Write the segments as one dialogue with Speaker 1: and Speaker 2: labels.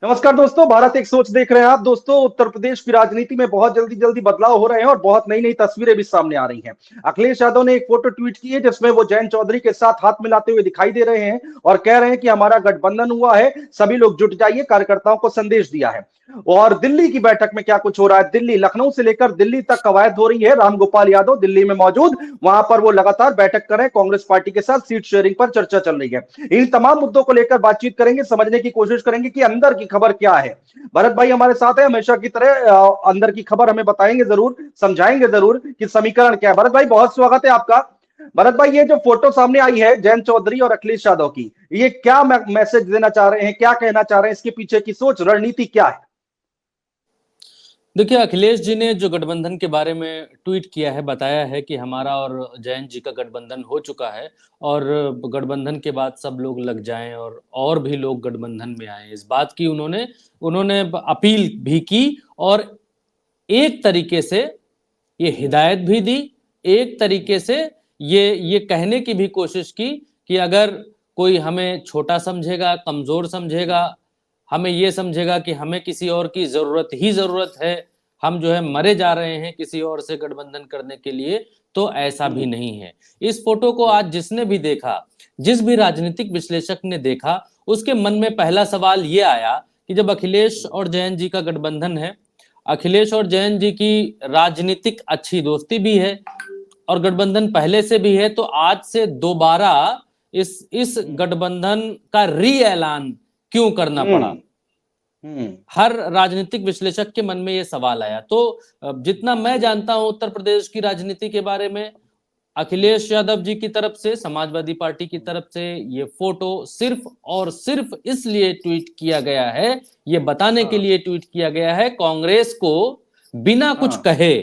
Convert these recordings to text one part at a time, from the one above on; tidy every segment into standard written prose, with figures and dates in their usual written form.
Speaker 1: नमस्कार दोस्तों, भारत एक सोच देख रहे हैं आप। दोस्तों, उत्तर प्रदेश की राजनीति में बहुत जल्दी जल्दी बदलाव हो रहे हैं और बहुत नई नई तस्वीरें भी सामने आ रही हैं। अखिलेश यादव ने एक फोटो ट्वीट की है जिसमें वो जयंत चौधरी के साथ हाथ मिलाते हुए दिखाई दे रहे हैं और कह रहे हैं कि हमारा गठबंधन हुआ है, सभी लोग जुट जाइए। कार्यकर्ताओं को संदेश दिया है। और दिल्ली की बैठक में क्या कुछ हो रहा है, दिल्ली लखनऊ से लेकर दिल्ली तक कवायद हो रही है। रामगोपाल यादव दिल्ली में मौजूद, वहां पर वो लगातार बैठक कर रहे हैं। कांग्रेस पार्टी के साथ सीट शेयरिंग पर चर्चा चल रही है। इन तमाम मुद्दों को लेकर बातचीत करेंगे, समझने की कोशिश करेंगे कि अंदर की खबर क्या है। भरत भाई हमारे साथ है, हमेशा की तरह अंदर की खबर हमें बताएंगे जरूर, समझाएंगे जरूर कि समीकरण क्या है। भरत भाई, बहुत स्वागत है आपका। भरत भाई, ये जो फोटो सामने आई है जयंत चौधरी और अखिलेश यादव की, ये क्या मैसेज देना चाह रहे हैं, क्या कहना चाह रहे हैं, इसके पीछे की सोच रणनीति क्या है?
Speaker 2: देखिए, अखिलेश जी ने जो गठबंधन के बारे में ट्वीट किया है, बताया है कि हमारा और जयंत जी का गठबंधन हो चुका है और गठबंधन के बाद सब लोग लग जाएं और भी लोग गठबंधन में आए, इस बात की उन्होंने उन्होंने अपील भी की और एक तरीके से ये हिदायत भी दी। एक तरीके से ये कहने की भी कोशिश की कि अगर कोई हमें छोटा समझेगा, कमजोर समझेगा, हमें ये समझेगा कि हमें किसी और की जरूरत ही जरूरत है, हम जो है मरे जा रहे हैं किसी और से गठबंधन करने के लिए, तो ऐसा भी नहीं है। इस फोटो को आज जिसने भी देखा, जिस भी राजनीतिक विश्लेषक ने देखा, उसके मन में पहला सवाल ये आया कि जब अखिलेश और जयंत जी का गठबंधन है, अखिलेश और जयंत जी की राजनीतिक अच्छी दोस्ती भी है और गठबंधन पहले से भी है, तो आज से दोबारा इस गठबंधन का री ऐलान क्यों करना पड़ा? हर राजनीतिक विश्लेषक के मन में यह सवाल आया। तो जितना मैं जानता हूं उत्तर प्रदेश की राजनीति के बारे में, अखिलेश यादव जी की तरफ से, समाजवादी पार्टी की तरफ से ये फोटो सिर्फ और सिर्फ इसलिए ट्वीट किया गया है, ये बताने के
Speaker 1: हाँ,
Speaker 2: लिए ट्वीट किया गया है, कांग्रेस को बिना कुछ
Speaker 1: हाँ,
Speaker 2: कहे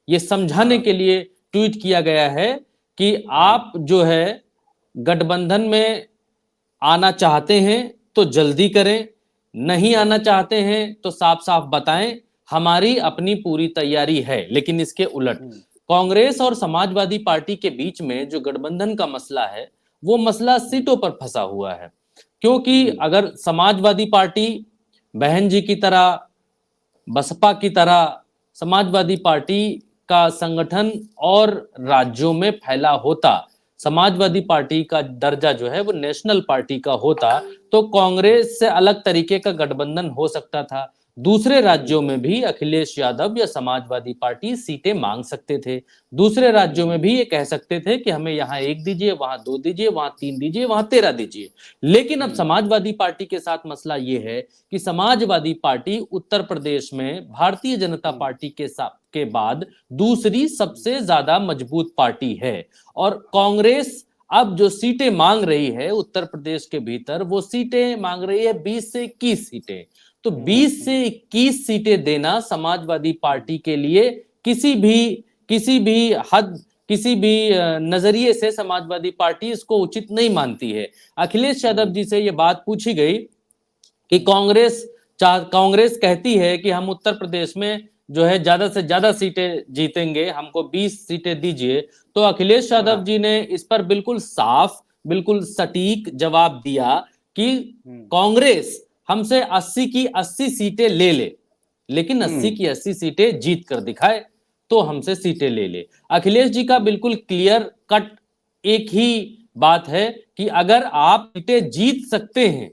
Speaker 2: ये समझाने
Speaker 1: हाँ,
Speaker 2: के लिए ट्वीट किया गया है कि आप जो है गठबंधन में आना चाहते हैं तो जल्दी करें, नहीं आना चाहते हैं तो साफ साफ बताएं, हमारी अपनी पूरी तैयारी है। लेकिन इसके उलट कांग्रेस और समाजवादी पार्टी के बीच में जो गठबंधन का मसला है, वो मसला सीटों पर फंसा हुआ है। क्योंकि अगर समाजवादी पार्टी बहन जी की तरह, बसपा की तरह समाजवादी पार्टी का संगठन और राज्यों में फैला होता, समाजवादी पार्टी का दर्जा जो है वो नेशनल पार्टी का होता, तो कांग्रेस से अलग तरीके का गठबंधन हो सकता था। दूसरे राज्यों में भी अखिलेश यादव या समाजवादी पार्टी सीटें मांग सकते थे। दूसरे राज्यों में भी ये कह सकते थे कि हमें यहाँ एक दीजिए, वहां दो दीजिए, वहां तीन दीजिए, वहां 13 दीजिए। लेकिन अब समाजवादी पार्टी के साथ मसला ये है कि समाजवादी पार्टी उत्तर प्रदेश में भारतीय जनता पार्टी के बाद दूसरी सबसे ज्यादा मजबूत पार्टी है। और कांग्रेस अब जो सीटें मांग रही है उत्तर प्रदेश के भीतर, वो सीटें मांग रही है 20 से 21 सीटें। तो 20 से 21 सीटें देना समाजवादी पार्टी के लिए किसी भी हद, किसी भी नजरिए से समाजवादी पार्टी इसको उचित नहीं मानती है। अखिलेश यादव जी से यह बात पूछी गई कि कांग्रेस कहती है कि हम उत्तर प्रदेश में जो है ज्यादा से ज्यादा सीटें जीतेंगे, हमको 20 सीटें दीजिए। तो अखिलेश यादव जी ने इस पर बिल्कुल साफ, बिल्कुल सटीक जवाब दिया कि कांग्रेस हमसे 80 की 80 सीटें ले ले, लेकिन 80 की 80 सीटें जीत कर दिखाए, तो हमसे सीटें ले ले। अखिलेश जी का बिल्कुल क्लियर कट एक ही बात है कि अगर आप सीटें जीत सकते हैं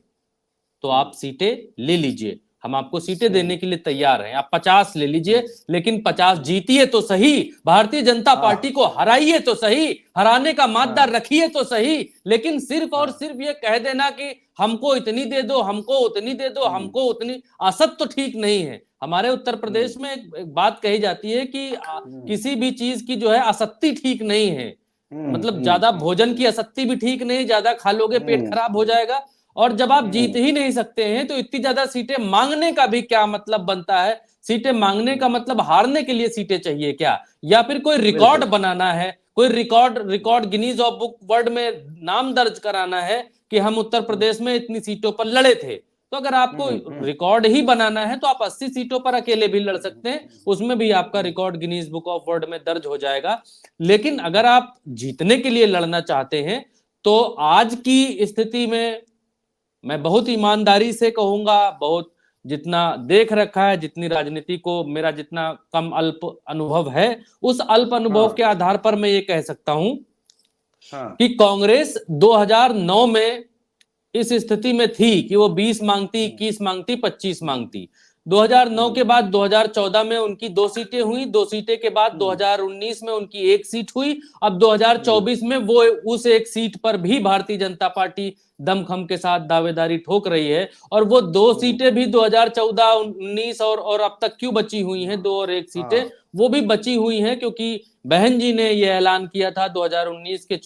Speaker 2: तो आप सीटें ले लीजिए, हम आपको सीटें देने के लिए तैयार हैं। आप 50 ले लीजिए, लेकिन 50 जीतिए तो सही, भारतीय जनता पार्टी को हराइए तो सही, हराने का मादा रखिए तो सही। लेकिन सिर्फ और सिर्फ ये कह देना कि हमको इतनी दे दो, हमको उतनी दे दो, हमको उतनी, असत तो ठीक नहीं है। हमारे उत्तर प्रदेश में एक बात कही जाती है कि किसी भी चीज की जो है असत्ती ठीक नहीं है। मतलब ज्यादा भोजन की असत्ती भी ठीक नहीं, ज्यादा खा लोगे पेट खराब हो जाएगा। और जब आप जीत ही नहीं सकते हैं तो इतनी ज्यादा सीटें मांगने का भी क्या मतलब बनता है? सीटें मांगने का मतलब हारने के लिए सीटें चाहिए क्या? या फिर कोई रिकॉर्ड बनाना है, कोई record record Guinness of book world में नाम दर्ज कराना है कि हम उत्तर प्रदेश में इतनी सीटों पर लड़े थे? तो अगर आपको रिकॉर्ड ही बनाना है तो आप 80 सीटों पर अकेले भी लड़ सकते हैं, उसमें भी आपका record Guinness book of world में दर्ज हो जाएगा। लेकिन अगर आप जीतने के लिए लड़ना चाहते हैं तो आज की स्थिति में मैं बहुत ईमानदारी से कहूंगा, बहुत जितना देख रखा है, जितनी राजनीति को मेरा जितना कम अल्प अनुभव है, उस अल्प अनुभव
Speaker 1: हाँ,
Speaker 2: के आधार पर मैं ये कह सकता हूं
Speaker 1: हाँ,
Speaker 2: कि कांग्रेस 2009 में इस स्थिति में थी कि वो 20 मांगती, 21 मांगती, 25 मांगती। 2009 के बाद 2014 में उनकी 2 सीटें हुई, 2 सीटें के बाद 2019 में उनकी 1 सीट हुई। अब 2024 में वो उस 1 सीट पर भी भारतीय जनता पार्टी दमखम के साथ दावेदारी ठोक रही है। और वो 2 सीटें भी 2014, 19 और अब तक क्यों बची हुई हैं, 2 और 1 सीटें, वो भी बची हुई हैं क्योंकि बहन जी ने यह ऐलान किया था 2019 के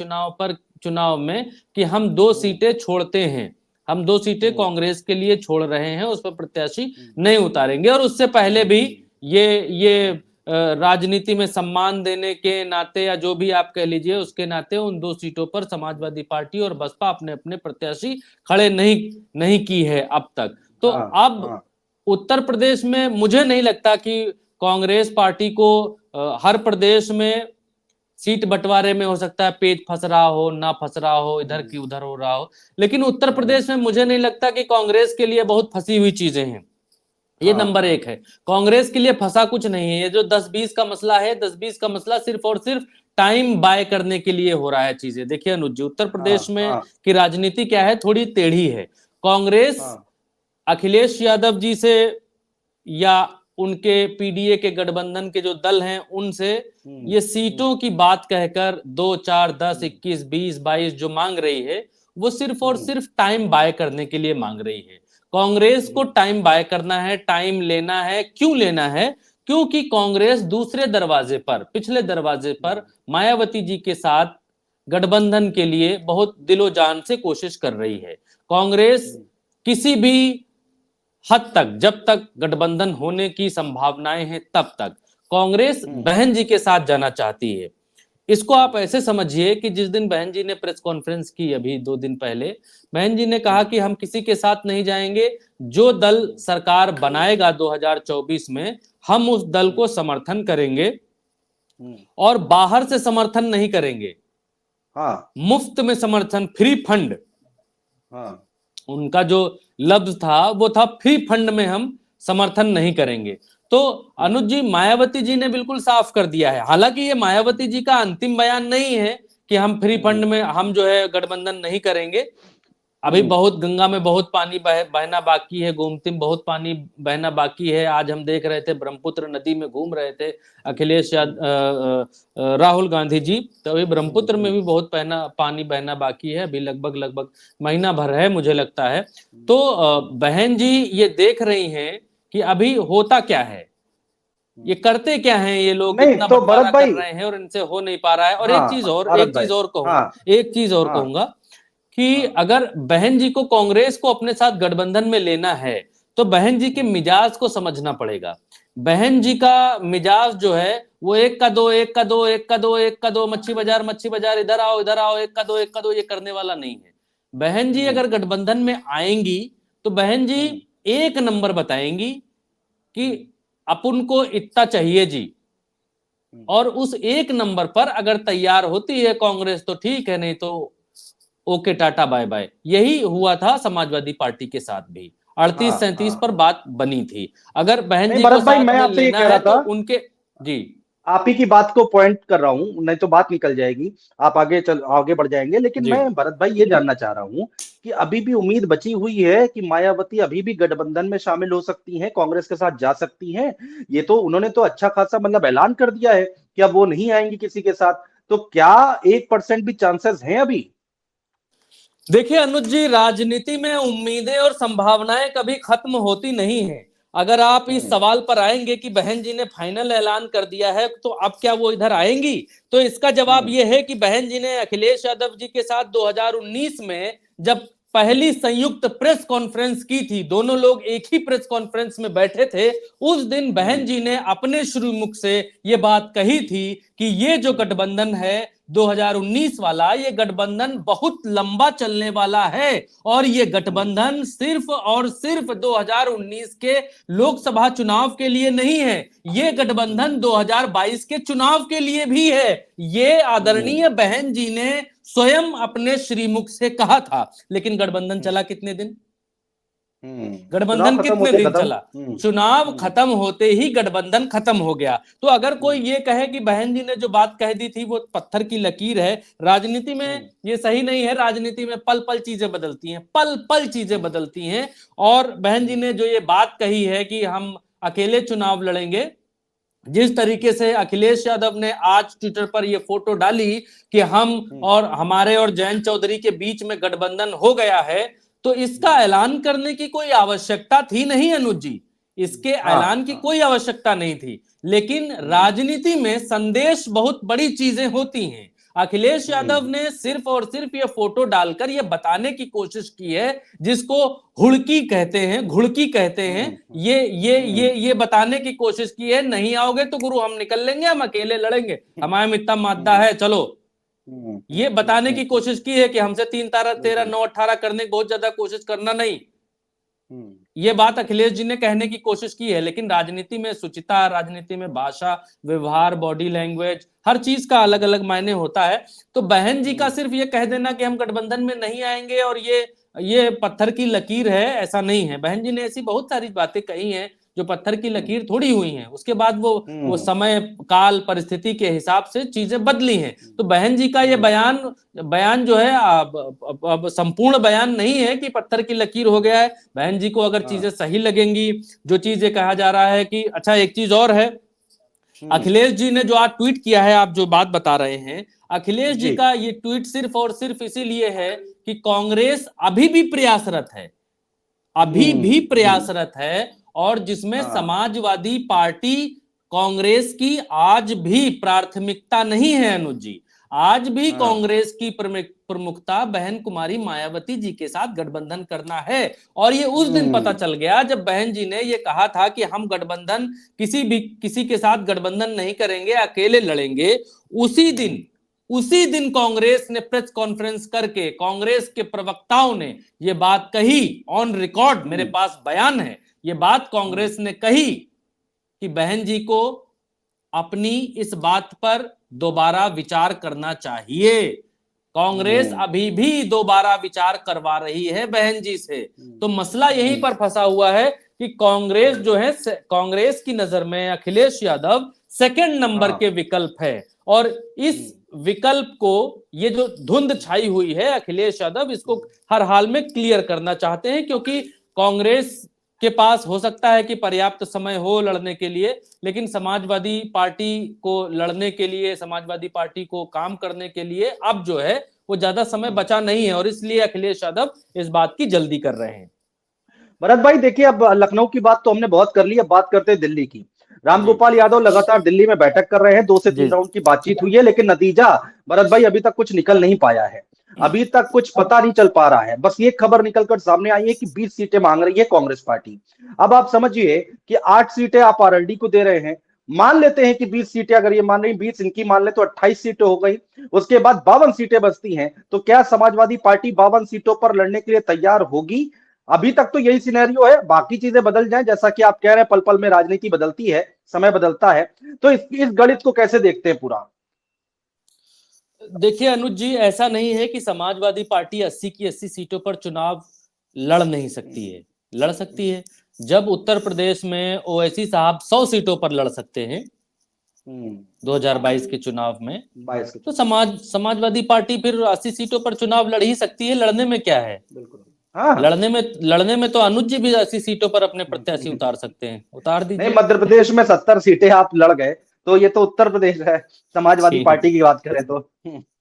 Speaker 2: चुनाव में कि हम 2 सीटें छोड़ते हैं, हम 2 सीटें कांग्रेस के लिए छोड़ रहे हैं, उस पर प्रत्याशी नहीं उतारेंगे। और उससे पहले भी ये राजनीति में सम्मान देने के नाते या जो भी आप कह लीजिए उसके नाते उन 2 सीटों पर समाजवादी पार्टी और बसपा अपने अपने प्रत्याशी खड़े नहीं की है अब तक। तो अब उत्तर प्रदेश में मुझे नहीं लगता कि कांग्रेस पार्टी को हर प्रदेश में सीट बंटवारे में हो सकता है पेच फंस रहा हो, ना फंस रहा हो, इधर की उधर हो रहा हो, लेकिन उत्तर प्रदेश में मुझे नहीं लगता कि कांग्रेस के लिए बहुत फंसी हुई चीजें हैं। ये नंबर 1 है। कांग्रेस के लिए फंसा कुछ नहीं है। ये जो 10-20 का मसला है, 10-20 का मसला सिर्फ और सिर्फ टाइम बाय करने के लिए हो रहा है चीजें। देखिए अनुज जी, उत्तर प्रदेश में की राजनीति क्या है, थोड़ी टेढ़ी है। कांग्रेस अखिलेश यादव जी से या उनके पीडीए के गठबंधन के जो दल हैं उनसे ये सीटों की बात कहकर 2, 4, 10, 21, 20, 22 जो मांग रही है, वो सिर्फ और सिर्फ टाइम बाय करने के लिए मांग रही है। कांग्रेस को टाइम बाय करना है, टाइम लेना है। क्यों लेना है? क्योंकि कांग्रेस दूसरे दरवाजे पर, पिछले दरवाजे पर मायावती जी के साथ गठबंधन के लिए बहुत दिलो जान से कोशिश कर रही है। कांग्रेस किसी भी हद तक, जब तक गठबंधन होने की संभावनाएं हैं तब तक कांग्रेस बहन जी के साथ जाना चाहती है। इसको आप ऐसे समझिए कि जिस दिन बहन जी ने प्रेस कॉन्फ्रेंस की अभी 2 दिन पहले, बहन जी ने कहा कि हम किसी के साथ नहीं जाएंगे, जो दल सरकार बनाएगा 2024 में हम उस दल को समर्थन करेंगे और बाहर से समर्थन नहीं करेंगे। मुफ्त में समर्थन, फ्री फंड, उनका जो लफ्ज था वो था फ्री फंड में हम समर्थन नहीं करेंगे। तो अनुज जी, मायावती जी ने बिल्कुल साफ कर दिया है। हालांकि ये मायावती जी का अंतिम बयान नहीं है कि हम फ्री फंड में हम जो है गठबंधन नहीं करेंगे। अभी बहुत गंगा में बहुत पानी बहना बाकी है, गोमती में बहुत पानी बहना बाकी है। आज हम देख रहे थे ब्रह्मपुत्र नदी में घूम रहे थे अखिलेश राहुल गांधी जी, तो अभी ब्रह्मपुत्र में भी बहुत पानी बहना बाकी है। अभी लगभग महीना भर है मुझे लगता है। तो बहन जी ये देख रही हैं कि अभी होता क्या है, ये करते क्या हैं ये लोग, इतना
Speaker 1: तो
Speaker 2: बंटवारा
Speaker 1: भरत भाई,
Speaker 2: कर रहे हैं और इनसे हो नहीं पा रहा है। और एक चीज और कहूंगा कि अगर बहन जी को कांग्रेस को अपने साथ गठबंधन में लेना है तो बहन जी के मिजाज को समझना पड़ेगा। बहन जी का मिजाज जो है वो एक का दो, एक का दो, एक का दो, एक का दो, मच्छी बाजार, इधर आओ, एक का दो, एक का दो, ये करने वाला नहीं है। बहन जी अगर गठबंधन में आएंगी तो बहन जी एक नंबर बताएंगी कि अपन को इतना चाहिए जी, और उस एक नंबर पर अगर तैयार होती है कांग्रेस तो ठीक है, नहीं तो ओके टाटा बाय बाय। यही हुआ था समाजवादी पार्टी के साथ भी, 38-37 पर बात बनी थी। अगर बहन जी को
Speaker 1: भाई
Speaker 2: साथ
Speaker 1: मैं
Speaker 2: में
Speaker 1: आपसे ये
Speaker 2: लेना
Speaker 1: कह रहा
Speaker 2: है तो
Speaker 1: था,
Speaker 2: उनके जी
Speaker 1: आप ही की बात को पॉइंट कर रहा हूं, नहीं तो बात निकल जाएगी। आप आगे बढ़ जाएंगे, लेकिन
Speaker 2: जी
Speaker 1: मैं भरत भाई ये जानना चाह रहा हूं कि अभी भी उम्मीद बची हुई है कि मायावती अभी भी गठबंधन में शामिल हो सकती हैं, कांग्रेस के साथ जा सकती हैं। ये तो उन्होंने तो अच्छा खासा मतलब ऐलान कर दिया है कि अब वो नहीं आएंगी किसी के साथ। तो क्या 1% भी चांसेस हैं अभी?
Speaker 2: देखिए अनुज जी, राजनीति में उम्मीदें और संभावनाएं कभी खत्म होती नहीं है। अगर आप इस सवाल पर आएंगे कि बहन जी ने फाइनल ऐलान कर दिया है तो अब क्या वो इधर आएंगी, तो इसका जवाब यह है कि बहन जी ने अखिलेश यादव जी के साथ 2019 में जब पहली संयुक्त प्रेस कॉन्फ्रेंस की थी, दोनों लोग एक ही प्रेस कॉन्फ्रेंस में बैठे थे, उस दिन बहन जी ने अपने शुरू मुख से ये बात कही थी कि ये जो गठबंधन है 2019 वाला, ये गठबंधन बहुत लंबा चलने वाला है और ये गठबंधन सिर्फ और सिर्फ 2019 के लोकसभा चुनाव के लिए नहीं है, ये गठबंधन 2022 के चुनाव के लिए भी है। ये आदरणीय बहन जी ने स्वयं अपने श्रीमुख से कहा था। लेकिन गठबंधन चला कितने दिन? गठबंधन
Speaker 1: चुनाव खत्म
Speaker 2: कितने
Speaker 1: होते
Speaker 2: दिन
Speaker 1: खत्म।
Speaker 2: चला? चुनाव खत्म होते ही गठबंधन खत्म हो गया। तो अगर कोई ये कहे कि बहन जी ने जो बात कह दी थी वो पत्थर की लकीर है, राजनीति में ये सही नहीं है। राजनीति में पल पल चीजें बदलती हैं, पल पल चीजें बदलती हैं। और बहन जी ने जो ये बात कही है कि हम अकेले चुनाव लड़ेंगे, जिस तरीके से अखिलेश यादव ने आज ट्विटर पर ये फोटो डाली कि हम और हमारे और जयंत चौधरी के बीच में गठबंधन हो गया है, तो इसका ऐलान करने की कोई आवश्यकता थी नहीं अनुज जी। इसके ऐलान की कोई आवश्यकता नहीं थी। लेकिन राजनीति में संदेश बहुत बड़ी चीजें होती हैं। अखिलेश यादव ने सिर्फ और सिर्फ ये फोटो डालकर ये बताने की कोशिश की है, जिसको हुड़की कहते हैं, घुड़की कहते हैं, ये बताने की कोशिश की है, नहीं आओगे तो गुरु हम निकल लेंगे, हम अकेले लड़ेंगे, हमारे में इतना मादा है, चलो। ये बताने की कोशिश की है कि हमसे 3 13 13 9 18 करने की बहुत ज्यादा कोशिश करना नहीं। ये बात अखिलेश जी ने कहने की कोशिश की है। लेकिन राजनीति में शुचिता, राजनीति में भाषा, व्यवहार, बॉडी लैंग्वेज, हर चीज का अलग अलग मायने होता है। तो बहन जी का सिर्फ ये कह देना कि हम गठबंधन में नहीं आएंगे और ये पत्थर की लकीर है, ऐसा नहीं है। बहन जी ने ऐसी बहुत सारी बातें कही हैं जो पत्थर की लकीर थोड़ी हुई हैं। उसके बाद वो समय काल परिस्थिति के हिसाब से चीजें बदली हैं। तो बहन जी का ये बयान जो है अब संपूर्ण बयान नहीं है कि पत्थर की लकीर हो गया है। बहन जी को अगर चीजें सही लगेंगी, जो चीजें कहा जा रहा है कि अच्छा, एक चीज और है, अखिलेश जी ने जो आज ट्वीट किया है, आप जो बात बता रहे हैं, अखिलेश जी का ये ट्वीट सिर्फ और सिर्फ इसीलिए है कि कांग्रेस अभी भी प्रयासरत है, अभी भी प्रयासरत है। और जिसमें समाजवादी पार्टी कांग्रेस की आज भी प्राथमिकता नहीं है अनुज जी। आज भी कांग्रेस की प्रमुखता बहन कुमारी मायावती जी के साथ गठबंधन करना है। और ये उस दिन पता चल गया जब बहन जी ने ये कहा था कि हम गठबंधन किसी के साथ गठबंधन नहीं करेंगे, अकेले लड़ेंगे। उसी दिन कांग्रेस ने प्रेस कॉन्फ्रेंस करके कांग्रेस के प्रवक्ताओं ने यह बात कही, ऑन रिकॉर्ड मेरे पास बयान है, यह बात कांग्रेस ने कही कि बहन जी को अपनी इस बात पर दोबारा विचार करना चाहिए। कांग्रेस अभी भी दोबारा विचार करवा रही है बहन जी से। तो मसला यहीं पर फंसा हुआ है कि कांग्रेस जो है, कांग्रेस की नजर में अखिलेश यादव सेकंड नंबर के विकल्प है। और इस विकल्प को, ये जो धुंध छाई हुई है, अखिलेश यादव इसको हर हाल में क्लियर करना चाहते हैं, क्योंकि कांग्रेस के पास हो सकता है कि पर्याप्त समय हो लड़ने के लिए, लेकिन समाजवादी पार्टी को लड़ने के लिए, समाजवादी पार्टी को काम करने के लिए अब जो है वो ज्यादा समय बचा नहीं है। और इसलिए अखिलेश यादव इस बात की जल्दी कर रहे हैं।
Speaker 1: भरत भाई देखिए, अब लखनऊ की बात तो हमने बहुत कर ली, अब बात करते हैं दिल्ली की। रामगोपाल यादव लगातार दिल्ली में बैठक कर रहे हैं, 2 से 3 राउंड की बातचीत हुई है, लेकिन नतीजा भरत भाई अभी तक कुछ निकल नहीं पाया है। अभी तक कुछ पता नहीं चल पा रहा है। बस ये खबर निकलकर सामने आई है कि 20 सीटें मांग रही है कांग्रेस पार्टी। अब आप समझिए कि 8 सीटें आप आरएलडी को दे रहे हैं। मान लेते हैं कि 20 सीटें, अगर ये मान रही 20 इनकी मान ले तो 28 सीटें हो गई। उसके बाद 52 सीटें बचती हैं। तो क्या समाजवादी पार्टी 52 सीटों पर लड़ने के लिए तैयार होगी? अभी तक तो यही सिनेरियो है, बाकी चीजें बदल जाएं, जैसा कि आप कह रहे हैं पल पल में राजनीति बदलती है, समय बदलता है। तो इस गणित को कैसे देखते हैं पूरा?
Speaker 2: देखिए अनुज जी, ऐसा नहीं है कि समाजवादी पार्टी 80 की 80 सीटों पर चुनाव लड़ नहीं सकती है, लड़ सकती है। जब उत्तर प्रदेश में ओवैसी साहब 100 सीटों पर लड़ सकते हैं 2022 के चुनाव में, तो समाजवादी पार्टी फिर 80 सीटों पर चुनाव लड़ ही सकती है। लड़ने में क्या है?
Speaker 1: बिल्कुल।
Speaker 2: लड़ने में तो अनुज जी भी 80 सीटों पर अपने प्रत्याशी उतार सकते हैं, उतार
Speaker 1: नहीं,
Speaker 2: दीजिए।
Speaker 1: मध्य प्रदेश में 70 सीटें आप लड़ गए, तो ये तो उत्तर प्रदेश है, समाजवादी पार्टी की बात करें तो।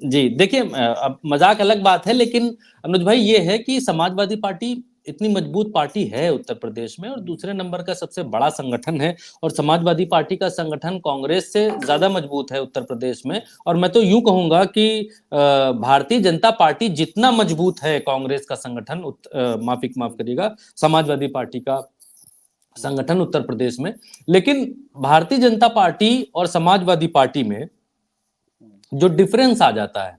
Speaker 2: जी देखिए, अब मजाक अलग बात है, लेकिन अनुज भाई ये है कि समाजवादी पार्टी इतनी मजबूत पार्टी है उत्तर प्रदेश में, और दूसरे नंबर का सबसे बड़ा संगठन है। और समाजवादी पार्टी का संगठन कांग्रेस से ज्यादा मजबूत है उत्तर प्रदेश में। और मैं तो यूं कहूंगा कि भारतीय जनता पार्टी जितना मजबूत है कांग्रेस का संगठन, माफ करिएगा, समाजवादी पार्टी का संगठन उत्तर प्रदेश में, लेकिन भारतीय जनता पार्टी और समाजवादी पार्टी में जो डिफरेंस आ जाता है,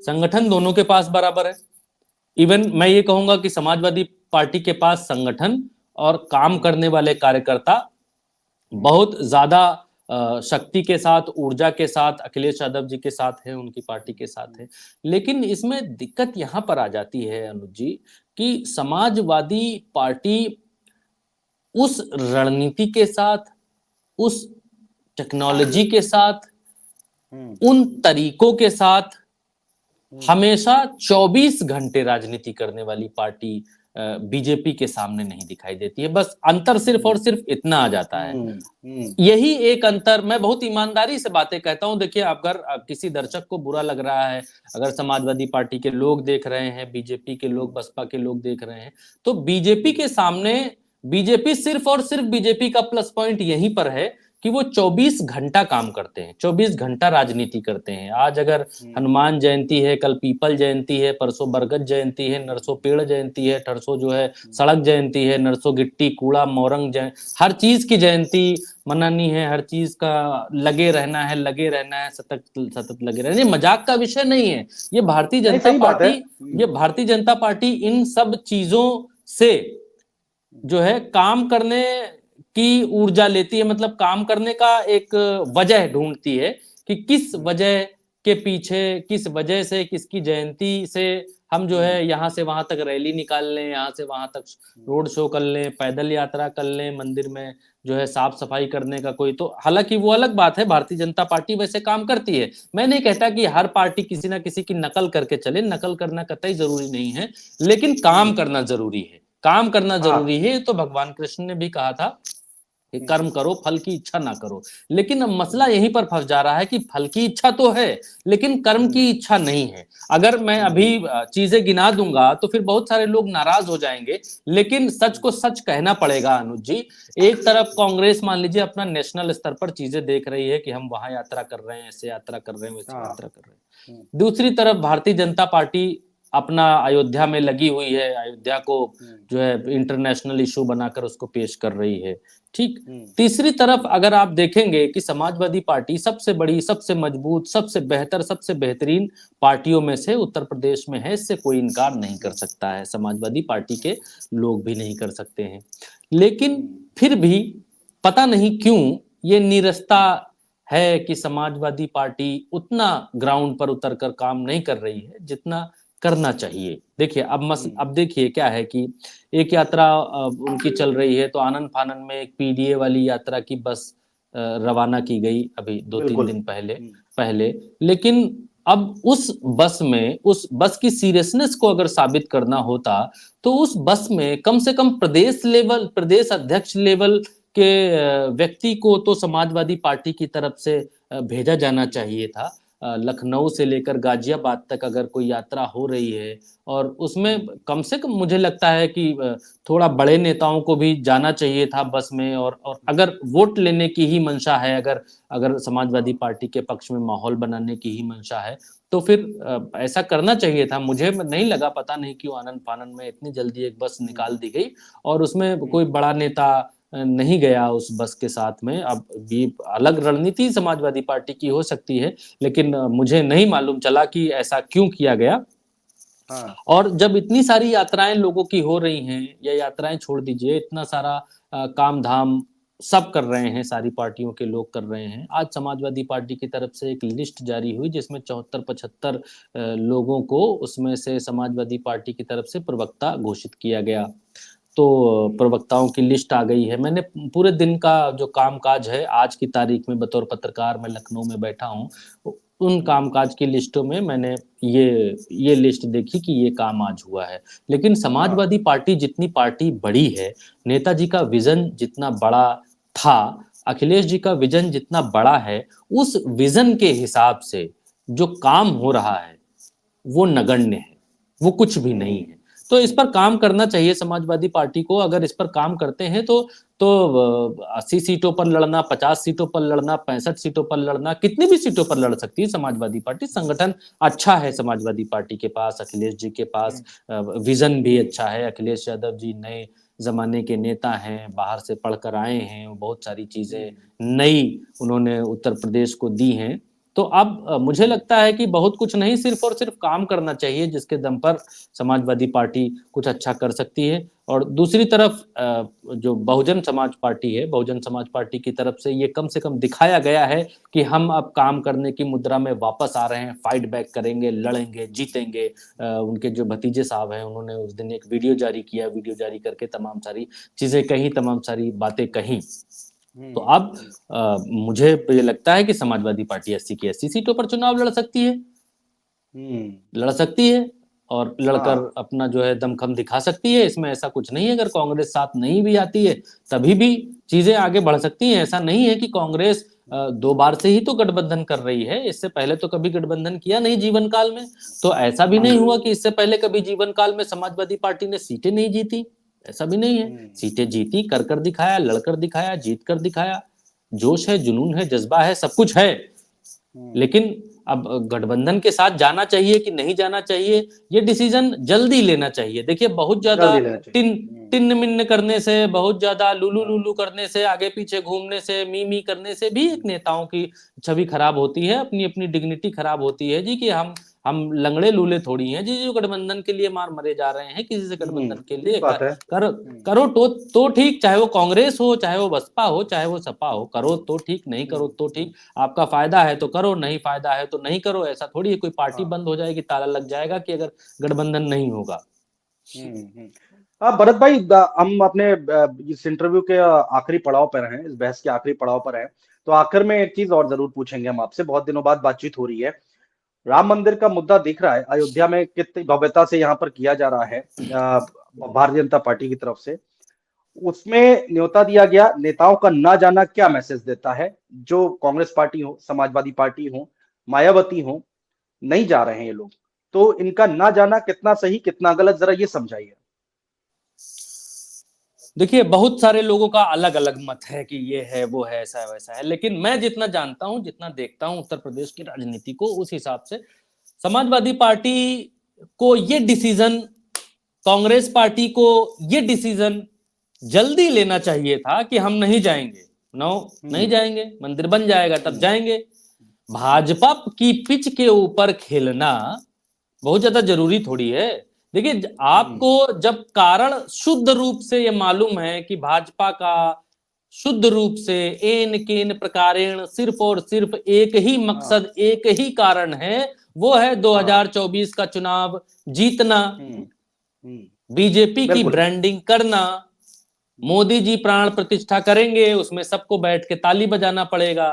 Speaker 2: संगठन दोनों के पास बराबर है। इवन मैं ये कहूंगा कि समाजवादी पार्टी के पास संगठन और काम करने वाले कार्यकर्ता बहुत ज्यादा शक्ति के साथ, ऊर्जा के साथ अखिलेश यादव जी के साथ है, उनकी पार्टी के साथ है। लेकिन इसमें दिक्कत यहां पर आ जाती है अनुज जी कि समाजवादी पार्टी उस रणनीति के साथ, उस टेक्नोलॉजी के साथ, उन तरीकों के साथ हमेशा 24 घंटे राजनीति करने वाली पार्टी बीजेपी के सामने नहीं दिखाई देती है। बस अंतर सिर्फ और सिर्फ इतना आ जाता है, यही एक अंतर। मैं बहुत ईमानदारी से बातें कहता हूं। देखिए, अगर किसी दर्शक को बुरा लग रहा है, अगर समाजवादी पार्टी के लोग देख रहे हैं, बीजेपी के लोग, बसपा के लोग देख रहे हैं, तो बीजेपी के सामने बीजेपी सिर्फ और सिर्फ बीजेपी का प्लस पॉइंट यहीं पर है कि वो 24 घंटा काम करते हैं, 24 घंटा राजनीति करते हैं। आज अगर हनुमान जयंती है, कल पीपल जयंती है, परसों बरगद जयंती है, नरसों पेड़ जयंती है, ठरसों जो है सड़क जयंती है, नरसों गिट्टी कूड़ा मोरंग हर चीज की जयंती मनानी है, हर चीज का लगे रहना है, लगे रहना है, सतत सतत लगे रहना। ये मजाक का विषय नहीं है। ये भारतीय जनता पार्टी, ये भारतीय जनता पार्टी इन सब चीजों से जो है काम करने की ऊर्जा लेती है, मतलब काम करने का एक वजह ढूंढती है कि किस वजह के पीछे, किस वजह से, किसकी जयंती से हम जो है यहाँ से वहां तक रैली निकाल लें, यहाँ से वहां तक रोड शो कर लें, पैदल यात्रा कर लें, मंदिर में जो है साफ सफाई करने का कोई। तो हालांकि वो अलग बात है, भारतीय जनता पार्टी वैसे काम करती है। मैं नहीं कहता कि हर पार्टी किसी ना किसी की नकल करके चले, नकल करना कतई जरूरी नहीं है, लेकिन काम करना जरूरी है, काम करना जरूरी है। तो भगवान कृष्ण ने भी कहा था कि कर्म करो, फल की इच्छा ना करो। लेकिन अब मसला यहीं पर फंस जा रहा है कि फल की इच्छा तो है, लेकिन कर्म की इच्छा नहीं है। अगर मैं अभी चीजें गिना दूंगा तो फिर बहुत सारे लोग नाराज हो जाएंगे, लेकिन सच को सच कहना पड़ेगा अनुज जी। एक तरफ कांग्रेस मान लीजिए अपना नेशनल स्तर पर चीजें देख रही है कि हम वहां यात्रा कर रहे हैं, ऐसे यात्रा कर रहे हैं, वैसे यात्रा कर रहे हैं। दूसरी तरफ भारतीय जनता पार्टी अपना अयोध्या में लगी हुई है, अयोध्या को जो है इंटरनेशनल इशू बनाकर उसको पेश कर रही है। ठीक। तीसरी तरफ अगर आप देखेंगे कि समाजवादी पार्टी सबसे बड़ी, सबसे मजबूत, सबसे बेहतर, सबसे बेहतरीन पार्टियों में से उत्तर प्रदेश में है, इससे कोई इनकार नहीं कर सकता है, समाजवादी पार्टी के लोग भी नहीं कर सकते हैं। लेकिन फिर भी पता नहीं क्यों ये नीरसता है कि समाजवादी पार्टी उतना ग्राउंड पर उतरकर काम नहीं कर रही है जितना करना चाहिए। देखिए अब देखिए क्या है कि एक यात्रा उनकी चल रही है, तो आनन फानन में एक पीडीए वाली यात्रा की बस रवाना की गई अभी 2-3 दिन पहले। लेकिन अब उस बस की सीरियसनेस को अगर साबित करना होता तो उस बस में कम से कम प्रदेश लेवल, प्रदेश अध्यक्ष लेवल के व्यक्ति को तो समाजवादी पार्टी की तरफ से भेजा जाना चाहिए था। लखनऊ से लेकर गाजियाबाद तक अगर कोई यात्रा हो रही है और उसमें कम से कम मुझे लगता है कि थोड़ा बड़े नेताओं को भी जाना चाहिए था बस में। और अगर वोट लेने की ही मंशा है, अगर समाजवादी पार्टी के पक्ष में माहौल बनाने की ही मंशा है, तो फिर ऐसा करना चाहिए था। मुझे नहीं लगा, पता नहीं क्यों आनन फानन में इतनी जल्दी एक बस निकाल दी गई और उसमें कोई बड़ा नेता नहीं गया उस बस के साथ में। अब ये अलग रणनीति समाजवादी पार्टी की हो सकती है, लेकिन मुझे नहीं मालूम चला कि ऐसा क्यों किया गया। और जब इतनी सारी यात्राएं लोगों की हो रही हैं, या यात्राएं छोड़ दीजिए, इतना सारा काम धाम सब कर रहे हैं, सारी पार्टियों के लोग कर रहे हैं। आज समाजवादी पार्टी की तरफ से एक लिस्ट जारी हुई जिसमें 74-75 लोगों को उसमें से समाजवादी पार्टी की तरफ से प्रवक्ता घोषित किया गया। तो प्रवक्ताओं की लिस्ट आ गई है। मैंने पूरे दिन का जो कामकाज है, आज की तारीख में बतौर पत्रकार मैं लखनऊ में बैठा हूँ, उन कामकाज की लिस्टों में मैंने ये लिस्ट देखी कि ये काम आज हुआ है। लेकिन समाजवादी पार्टी जितनी पार्टी बड़ी है, नेताजी का विजन जितना बड़ा था, अखिलेश जी का विजन जितना बड़ा है, उस विजन के हिसाब से जो काम हो रहा है वो नगण्य है, वो कुछ भी नहीं है। तो इस पर काम करना चाहिए समाजवादी पार्टी को। अगर इस पर काम करते हैं तो 80 सीटों पर लड़ना, 50 सीटों पर लड़ना, 65 सीटों पर लड़ना, कितनी भी सीटों पर लड़ सकती है समाजवादी पार्टी। संगठन अच्छा है समाजवादी पार्टी के पास, अखिलेश जी के पास विजन भी अच्छा है। अखिलेश यादव जी नए जमाने के नेता हैं, बाहर से पढ़कर आए हैं, बहुत सारी चीजें नई उन्होंने उत्तर प्रदेश को दी हैं। तो अब मुझे लगता है कि बहुत कुछ नहीं, सिर्फ और सिर्फ काम करना चाहिए, जिसके दम पर समाजवादी पार्टी कुछ अच्छा कर सकती है। और दूसरी तरफ जो बहुजन समाज पार्टी है, बहुजन समाज पार्टी की तरफ से ये कम से कम दिखाया गया है कि हम अब काम करने की मुद्रा में वापस आ रहे हैं, फाइट बैक करेंगे, लड़ेंगे, जीतेंगे। उनके जो भतीजे साहब हैं, उन्होंने उस दिन एक वीडियो जारी किया, वीडियो जारी करके तमाम सारी चीजें कही, तमाम सारी बातें कही। तो अब मुझे ये लगता है कि समाजवादी पार्टी 80 की 80 सीटों पर चुनाव लड़ सकती है, लड़ सकती है, और लड़कर
Speaker 1: हाँ।
Speaker 2: अपना जो है दमखम दिखा सकती है। इसमें ऐसा कुछ नहीं है, अगर कांग्रेस साथ नहीं भी आती है तभी भी चीजें आगे बढ़ सकती हैं। ऐसा नहीं है कि कांग्रेस 2 बार से ही तो गठबंधन कर रही है, इससे पहले तो कभी गठबंधन किया नहीं जीवन काल में। तो ऐसा भी नहीं हुआ कि इससे पहले कभी जीवन काल में समाजवादी पार्टी ने सीटें नहीं जीती, ऐसा भी नहीं है। सीटें जीती, कर दिखाया, लड़कर दिखाया, जीत कर दिखाया। जोश है, जुनून है, जज्बा है, सब कुछ है। लेकिन अब गठबंधन के साथ जाना चाहिए कि नहीं जाना चाहिए, ये डिसीजन जल्दी लेना चाहिए। देखिए, बहुत ज्यादा
Speaker 1: जल्दी लेना चाहिए।
Speaker 2: टिन्न मिन्न करने से, बहुत ज्यादा लुलू लुलू करने से, आगे पीछे घूमने से, मी करने से भी एक नेताओं की छवि खराब होती है, अपनी अपनी डिग्निटी खराब होती है जी। कि हम लंगड़े लूले थोड़ी हैं जी, जो गठबंधन के लिए मार मरे जा रहे हैं। किसी से गठबंधन के लिए
Speaker 1: बात है।
Speaker 2: करो तो ठीक, चाहे वो कांग्रेस हो, चाहे वो बसपा हो, चाहे वो सपा हो, करो तो ठीक, नहीं करो तो ठीक। आपका फायदा है तो करो, नहीं फायदा है तो नहीं करो। ऐसा थोड़ी है कोई पार्टी बंद हो जाएगी, ताला लग जाएगा कि अगर गठबंधन नहीं होगा।
Speaker 1: भरत भाई, हम अपने इस इंटरव्यू के आखिरी पड़ाव पर हैं, इस बहस के आखिरी पड़ाव पर हैं। तो आखिर में एक चीज और जरूर पूछेंगे हम आपसे, बहुत दिनों बाद बातचीत हो रही है। राम मंदिर का मुद्दा दिख रहा है अयोध्या में कितनी भव्यता से यहाँ पर किया जा रहा है भारतीय जनता पार्टी की तरफ से। उसमें न्योता दिया गया, नेताओं का ना जाना क्या मैसेज देता है? जो कांग्रेस पार्टी हो, समाजवादी पार्टी हो, मायावती हो, नहीं जा रहे हैं ये लोग, तो इनका ना जाना कितना सही कितना गलत, जरा ये समझाइए।
Speaker 2: देखिए, बहुत सारे लोगों का अलग अलग मत है कि ये है, वो है, ऐसा है, वैसा है। लेकिन मैं जितना जानता हूं, जितना देखता हूं उत्तर प्रदेश की राजनीति को, उस हिसाब से समाजवादी पार्टी को ये डिसीजन, कांग्रेस पार्टी को ये डिसीजन जल्दी लेना चाहिए था कि हम नहीं जाएंगे। नहीं जाएंगे, मंदिर बन जाएगा तब जाएंगे। भाजपा की पिच के ऊपर खेलना बहुत ज्यादा जरूरी थोड़ी है। देखिए, आपको जब कारण शुद्ध रूप से ये मालूम है कि भाजपा का शुद्ध रूप से एन केन प्रकारेण सिर्फ और सिर्फ एक ही मकसद, एक ही कारण है, वो है 2024 का चुनाव जीतना, बीजेपी की ब्रांडिंग करना। मोदी जी प्राण प्रतिष्ठा करेंगे, उसमें सबको बैठ के ताली बजाना पड़ेगा।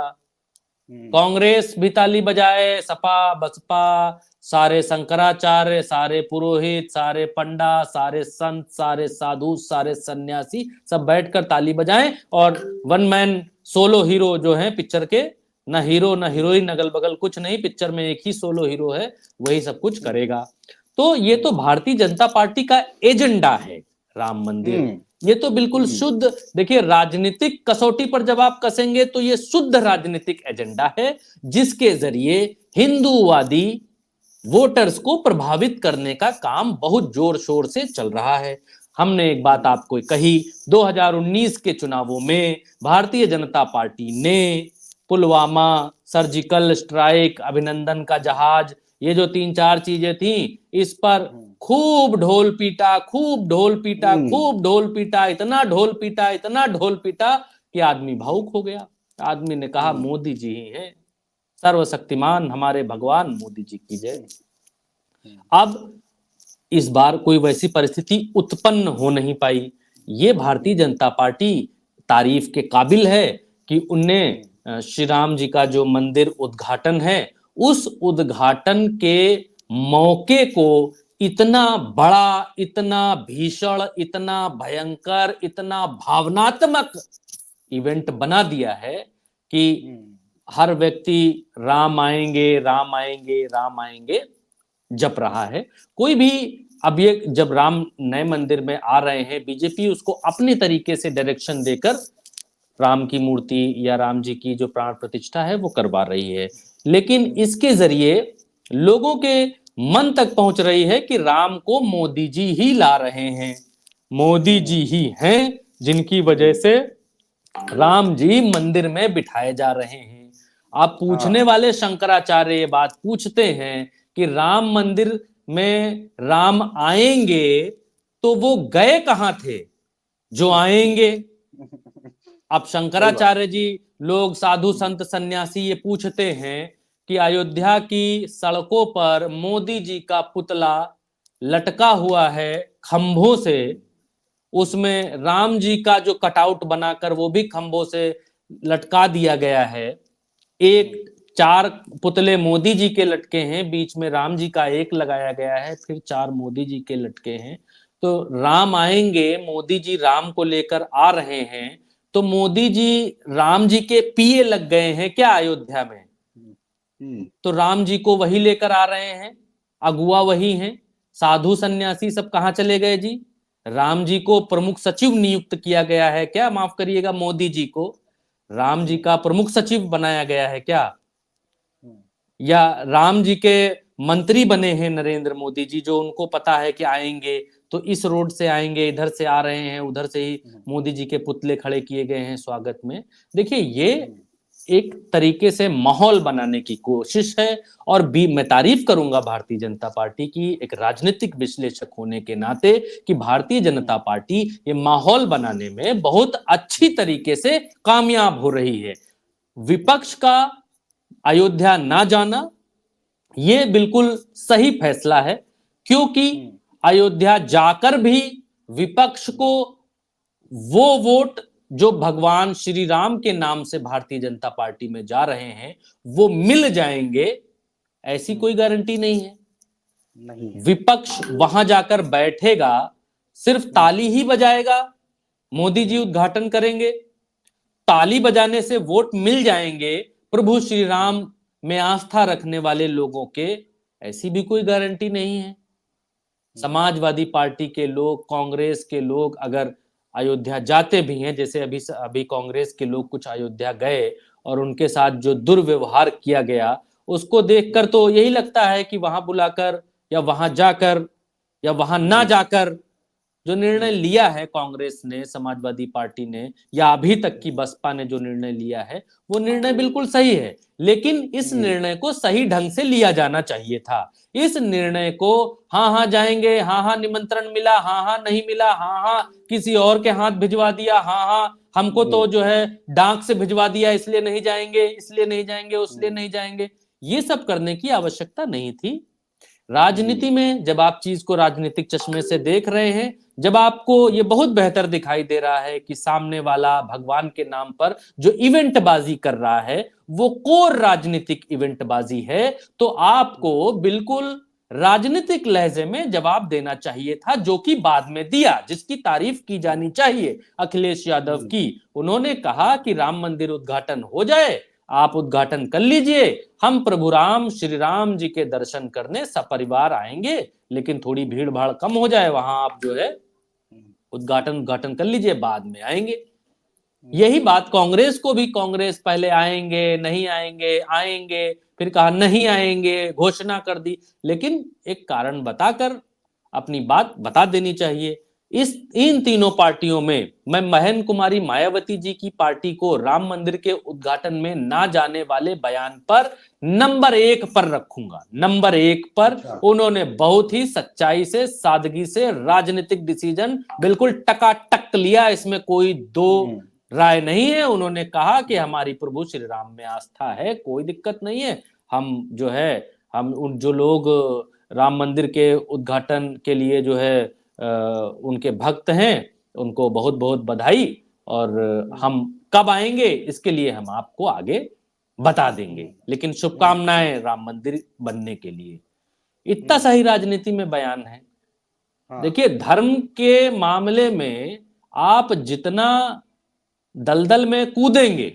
Speaker 2: कांग्रेस भी ताली बजाए, सपा बसपा, सारे शंकराचार्य, सारे पुरोहित, सारे पंडा, सारे संत, सारे साधु, सारे सन्यासी सब बैठकर ताली बजाएं। और वन मैन सोलो हीरो जो है पिक्चर के, ना हीरो ना हीरोइन, अगल बगल कुछ नहीं, पिक्चर में एक ही सोलो हीरो है, वही सब कुछ करेगा। तो ये तो भारतीय जनता पार्टी का एजेंडा है, राम मंदिर। ये तो बिल्कुल शुद्ध, देखिए, राजनीतिक कसौटी पर जब आप कसेंगे तो ये शुद्ध राजनीतिक एजेंडा है, जिसके जरिए हिंदूवादी वोटर्स को प्रभावित करने का काम बहुत जोर शोर से चल रहा है। हमने एक बात आपको कही, 2019 के चुनावों में भारतीय जनता पार्टी ने पुलवामा, सर्जिकल स्ट्राइक, अभिनंदन का जहाज, ये जो 3-4 चीजें थी, इस पर खूब ढोल पीटा, खूब ढोल पीटा, खूब ढोल पीटा, इतना ढोल पीटा, इतना ढोल पीटा कि आदमी भावुक हो गया। आदमी ने कहा मोदी जी ही हैं सर्वशक्तिमान, हमारे भगवान मोदी जी की जय। अब इस बार कोई वैसी परिस्थिति उत्पन्न हो नहीं पाई। ये भारतीय जनता पार्टी तारीफ के काबिल है कि उनने श्री राम जी का जो मंदिर उद्घाटन है, उस उद्घाटन के मौके को इतना बड़ा, इतना भीषण, इतना भयंकर, इतना भावनात्मक इवेंट बना दिया है कि हर व्यक्ति राम आएंगे, राम आएंगे, राम आएंगे जप रहा है। कोई भी अब ये जब राम नए मंदिर में आ रहे हैं, बीजेपी उसको अपने तरीके से डायरेक्शन देकर राम की मूर्ति या राम जी की जो प्राण प्रतिष्ठा है वो करवा रही है। लेकिन इसके जरिए लोगों के मन तक पहुंच रही है कि राम को मोदी जी ही ला रहे हैं, मोदी जी ही हैं जिनकी वजह से राम जी मंदिर में बिठाए जा रहे हैं। आप पूछने वाले शंकराचार्य ये बात पूछते हैं कि राम मंदिर में राम आएंगे, तो वो गए कहां थे जो आएंगे? अब शंकराचार्य जी, लोग साधु संत सन्यासी ये पूछते हैं कि अयोध्या की सड़कों पर मोदी जी का पुतला लटका हुआ है खंभों से, उसमें राम जी का जो कटआउट बनाकर वो भी खंभों से लटका दिया गया है। एक 4 पुतले मोदी जी के लटके हैं, बीच में राम जी का एक लगाया गया है, फिर 4 मोदी जी के लटके हैं। तो राम आएंगे, मोदी जी राम को लेकर आ रहे हैं, तो मोदी जी राम जी के पीए लग गए हैं क्या अयोध्या में? तो राम जी को वही लेकर आ रहे हैं, अगुआ वही हैं। साधु सन्यासी सब कहां चले गए जी? राम जी को प्रमुख सचिव नियुक्त किया गया है क्या? माफ करिएगा, मोदी जी को राम जी का प्रमुख सचिव बनाया गया है क्या? या राम जी के मंत्री बने हैं नरेंद्र मोदी जी, जो उनको पता है कि आएंगे तो इस रोड से आएंगे, इधर से आ रहे हैं, उधर से ही मोदी जी के पुतले खड़े किए गए हैं स्वागत में। देखिए, ये एक तरीके से माहौल बनाने की कोशिश है। और मैं तारीफ करूंगा भारतीय जनता पार्टी की एक राजनीतिक विश्लेषक होने के नाते कि भारतीय जनता पार्टी ये माहौल बनाने में बहुत अच्छी तरीके से कामयाब हो रही है। विपक्ष का अयोध्या ना जाना ये बिल्कुल सही फैसला है, क्योंकि अयोध्या जाकर भी विपक्ष को वो वोट जो भगवान श्री राम के नाम से भारतीय जनता पार्टी में जा रहे हैं वो मिल जाएंगे, ऐसी कोई गारंटी नहीं है। नहीं। विपक्ष वहां जाकर बैठेगा, सिर्फ ताली ही बजाएगा, मोदी जी उद्घाटन करेंगे, ताली बजाने से वोट मिल जाएंगे प्रभु श्री राम में आस्था रखने वाले लोगों के, ऐसी भी कोई गारंटी नहीं है। समाजवादी पार्टी के लोग, कांग्रेस के लोग अगर अयोध्या जाते भी हैं, जैसे अभी कांग्रेस के लोग कुछ अयोध्या गए और उनके साथ जो दुर्व्यवहार किया गया उसको देखकर तो यही लगता है कि वहां बुलाकर या वहां जाकर या वहां ना जाकर जो निर्णय लिया है कांग्रेस ने, समाजवादी पार्टी ने, या अभी तक की बसपा ने जो निर्णय लिया है वो निर्णय बिल्कुल सही है, लेकिन इस निर्णय को सही ढंग से लिया जाना चाहिए था। इस निर्णय को हाँ हाँ जाएंगे, हाँ हाँ निमंत्रण मिला, हाँ हाँ नहीं मिला, हाँ हाँ किसी और के हाथ भिजवा दिया, हाँ हाँ हमको तो जो है डाक से भिजवा दिया, इसलिए नहीं जाएंगे, इसलिए नहीं जाएंगे, उसलिए नहीं जाएंगे, ये सब करने की आवश्यकता नहीं थी। राजनीति में जब आप चीज को राजनीतिक चश्मे से देख रहे हैं, जब आपको ये बहुत बेहतर दिखाई दे रहा है कि सामने वाला भगवान के नाम पर जो इवेंट बाजी कर रहा है वो कोर राजनीतिक इवेंट बाजी है, तो आपको बिल्कुल राजनीतिक लहजे में जवाब देना चाहिए था, जो कि बाद में दिया, जिसकी तारीफ की जानी चाहिए अखिलेश यादव की। उन्होंने कहा कि राम मंदिर उद्घाटन हो जाए, आप उद्घाटन कर लीजिए, हम प्रभु राम श्री राम जी के दर्शन करने सपरिवार आएंगे, लेकिन थोड़ी भीड़ भाड़ कम हो जाए, वहां आप जो है उद्घाटन कर लीजिए, बाद में आएंगे। यही बात कांग्रेस को भी, कांग्रेस पहले आएंगे नहीं आएंगे, आएंगे, फिर कहा नहीं आएंगे, घोषणा कर दी, लेकिन एक कारण बताकर अपनी बात बता देनी चाहिए। इन तीनों पार्टियों में मैं महेंद्र कुमारी मायावती जी की पार्टी को राम मंदिर के उद्घाटन में ना जाने वाले बयान पर नंबर 1 पर रखूंगा, नंबर 1 पर। उन्होंने बहुत ही सच्चाई से, सादगी से राजनीतिक डिसीजन बिल्कुल टकाटक लिया, इसमें कोई दो राय नहीं है। उन्होंने कहा कि हमारी प्रभु श्री राम में आस्था है, कोई दिक्कत नहीं है, हम जो है, हम उन जो लोग राम मंदिर के उद्घाटन के लिए जो है उनके भक्त हैं, उनको बहुत बहुत बधाई, और हम कब आएंगे इसके लिए हम आपको आगे बता देंगे, लेकिन शुभकामनाएं राम मंदिर बनने के लिए। इतना सही राजनीति में बयान है। देखिए, धर्म के मामले में आप जितना दलदल में कूदेंगे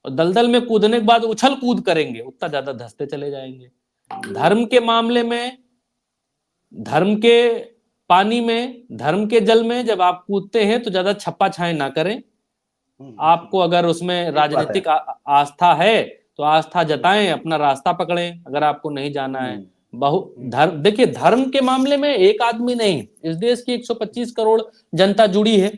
Speaker 2: और दलदल में कूदने के बाद उछल कूद करेंगे, उतना ज्यादा धंसते चले जाएंगे। धर्म के मामले में, धर्म के पानी में, धर्म के जल में जब आप कूदते हैं तो ज्यादा छप्पा छाए ना करें। आपको अगर उसमें राजनीतिक आस्था है तो आस्था जताएं, अपना रास्ता पकड़ें, अगर आपको नहीं जाना है। देखिए, धर्म के मामले में एक आदमी नहीं, इस देश की 125 करोड़ जनता जुड़ी है,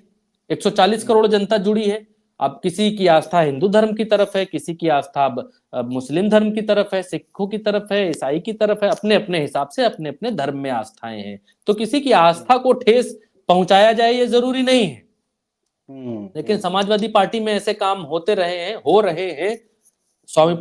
Speaker 2: 140 करोड़ जनता जुड़ी है। अब किसी की आस्था हिंदू धर्म की तरफ है, किसी की आस्था अब मुस्लिम धर्म की तरफ है, सिखों की तरफ है, ईसाई की तरफ है, अपने अपने हिसाब से अपने अपने धर्म में आस्थाएं हैं। तो किसी की आस्था को ठेस पहुंचाया जाए ये जरूरी नहीं है, लेकिन समाजवादी पार्टी में ऐसे काम होते रहे हैं, हो रहे हैं। स्वामी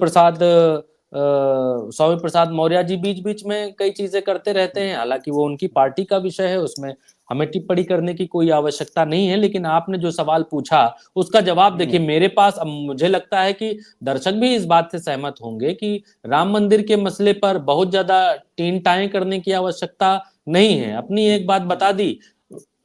Speaker 2: प्रसाद मौर्य जी बीच बीच में कई चीजें करते रहते हैं, हालांकि वो उनकी पार्टी का विषय है, उसमें हमें टिप्पणी करने की कोई आवश्यकता नहीं है। लेकिन आपने जो सवाल पूछा उसका जवाब देखिए मेरे पास, अब मुझे लगता है कि दर्शक भी इस बात से सहमत होंगे कि राम मंदिर के मसले पर बहुत ज्यादा टीन टाएं करने की आवश्यकता नहीं है। अपनी एक बात बता दी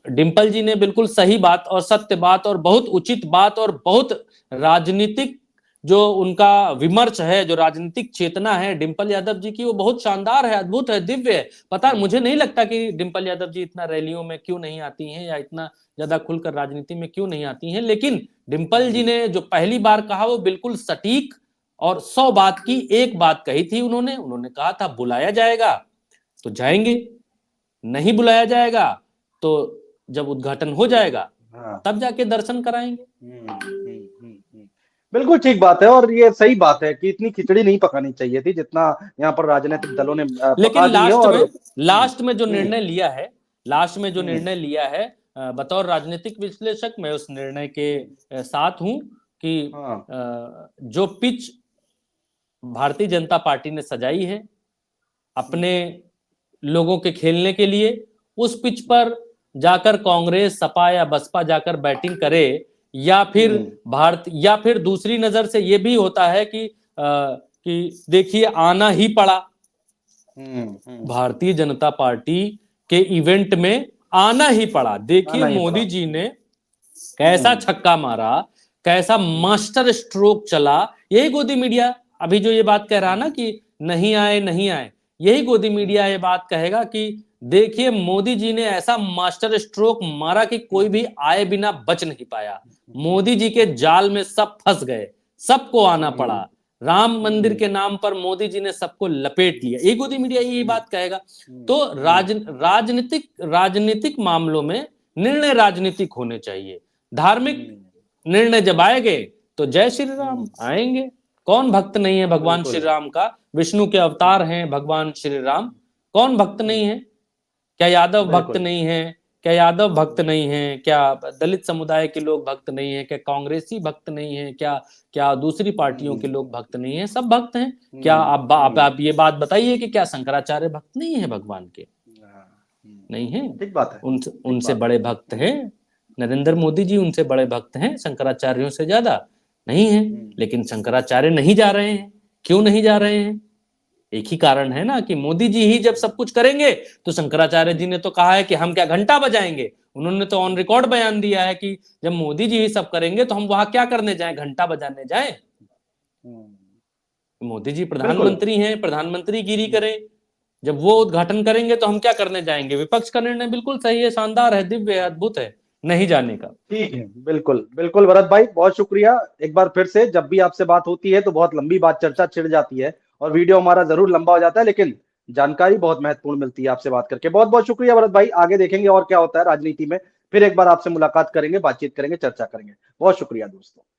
Speaker 2: डिंपल जी ने, बिल्कुल सही बात और सत्य बात और बहुत उचित बात और बहुत राजनीतिक जो उनका विमर्श है, जो राजनीतिक चेतना है डिंपल यादव जी की, वो बहुत शानदार है, अद्भुत है, दिव्य है। पता मुझे नहीं लगता कि डिंपल यादव जी इतना रैलियों में क्यों नहीं आती हैं या इतना ज्यादा खुलकर राजनीति में क्यों नहीं आती हैं, लेकिन डिंपल जी ने जो पहली बार कहा वो बिल्कुल सटीक और 100 बात की एक बात कही थी। उन्होंने कहा था बुलाया जाएगा तो जाएंगे, नहीं बुलाया जाएगा तो जब उद्घाटन हो जाएगा तब जाके दर्शन कराएंगे।
Speaker 1: बिल्कुल ठीक बात है, और ये सही बात है कि इतनी खिचड़ी नहीं पकानी चाहिए थी जितना यहाँ पर राजनीतिक दलों ने
Speaker 2: लेकिन
Speaker 1: पका दी है। और
Speaker 2: लास्ट में जो निर्णय लिया है, बतौर राजनीतिक विश्लेषक मैं उस निर्णय के साथ हूं कि जो पिच भारतीय जनता पार्टी ने सजाई है अपने लोगों के खेलने के लिए, उस पिच पर जाकर कांग्रेस, सपा या बसपा जाकर बैटिंग करे, या फिर दूसरी नजर से ये भी होता है कि देखिए आना ही पड़ा, भारतीय जनता पार्टी के इवेंट में आना ही पड़ा। देखिए मोदी जी ने कैसा छक्का मारा, कैसा मास्टर स्ट्रोक चला। यही गोदी मीडिया अभी जो ये बात कह रहा ना कि नहीं आए नहीं आए, यही गोदी मीडिया ये बात कहेगा कि देखिए मोदी जी ने ऐसा मास्टर स्ट्रोक मारा कि कोई भी आए बिना बच नहीं पाया। मोदी जी के जाल में सब फंस गए, सबको आना पड़ा। राम मंदिर के नाम पर मोदी जी ने सबको लपेट लिया, ये गोदी मीडिया यही बात कहेगा। तो राजनीतिक मामलों में निर्णय राजनीतिक होने चाहिए। धार्मिक निर्णय जब आएंगे तो जय श्री राम आएंगे। कौन भक्त नहीं है भगवान श्री राम का? विष्णु के अवतार हैं भगवान श्री राम, कौन भक्त नहीं है? क्या यादव भक्त नहीं है? क्या यादव भक्त नहीं है? क्या दलित समुदाय के लोग भक्त नहीं है? क्या कांग्रेसी भक्त नहीं है? क्या दूसरी पार्टियों के लोग भक्त नहीं है? सब भक्त हैं। क्या आप ये बात बताइए कि क्या शंकराचार्य भक्त नहीं है भगवान के? नहीं है, ठीक बात है। उनसे बड़े भक्त हैं नरेंद्र मोदी जी, उनसे बड़े भक्त हैं शंकराचार्यों से ज्यादा नहीं है। लेकिन शंकराचार्य नहीं जा रहे हैं, क्यों नहीं जा रहे हैं? एक ही कारण है ना कि मोदी जी ही जब सब कुछ करेंगे तो शंकराचार्य जी ने तो कहा है कि हम क्या घंटा बजाएंगे। उन्होंने तो ऑन रिकॉर्ड बयान दिया है कि जब मोदी जी ही सब करेंगे तो हम वहां क्या करने जाएं, घंटा बजाने जाएं? मोदी जी प्रधानमंत्री हैं, प्रधानमंत्री गिरी करें, जब वो उद्घाटन करेंगे तो हम क्या करने जाएंगे? विपक्ष का निर्णय बिल्कुल सही है, शानदार है, दिव्य है, अद्भुत है, नहीं जाने का। ठीक है, बिल्कुल बिल्कुल भरत भाई, बहुत शुक्रिया एक बार फिर से। जब भी आपसे बात होती है तो बहुत लंबी बात चर्चा छिड़ जाती है और वीडियो हमारा जरूर लंबा हो जाता है, लेकिन जानकारी बहुत महत्वपूर्ण मिलती है आपसे बात करके। बहुत बहुत शुक्रिया भरत भाई। आगे देखेंगे और क्या होता है राजनीति में, फिर एक बार आपसे मुलाकात करेंगे, बातचीत करेंगे, चर्चा करेंगे। बहुत शुक्रिया दोस्तों।